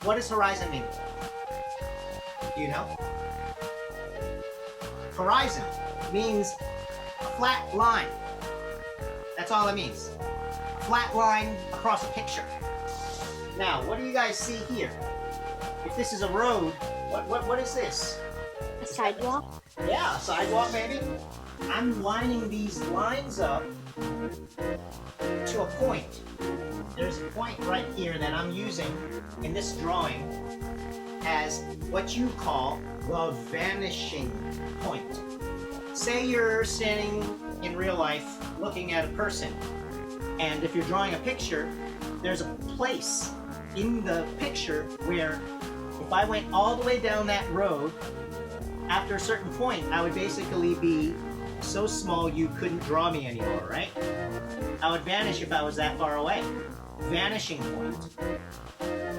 What does horizon mean? Do you know? Horizon means a flat line. That's all it means. Flat line across a picture. Now, what do you guys see here? If this is a road, what is this? A sidewalk? Yeah, a sidewalk maybe. I'm lining these lines up to a point. There's a point right here that I'm using in this drawing as what you call the vanishing point. Say you're standing in real life looking at a person, and if you're drawing a picture, there's a place in the picture where if I went all the way down that road, after a certain point, I would basically be so small you couldn't draw me anymore, right? I would vanish if I was that far away. Vanishing point.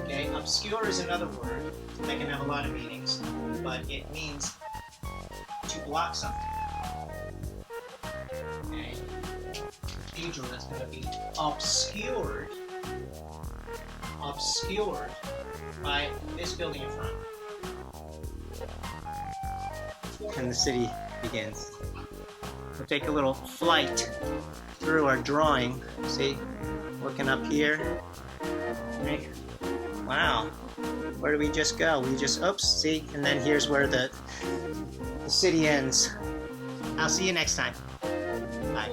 Okay, obscure is another word that can have a lot of meanings, but it means to block something. Okay, cathedral is going to be obscured by this building in front. And the city begins. We'll take a little flight through our drawing. See, looking up here. Right. Wow, where do we just go? We just, oops, see, and then here's where the city ends. I'll see you next time. Bye.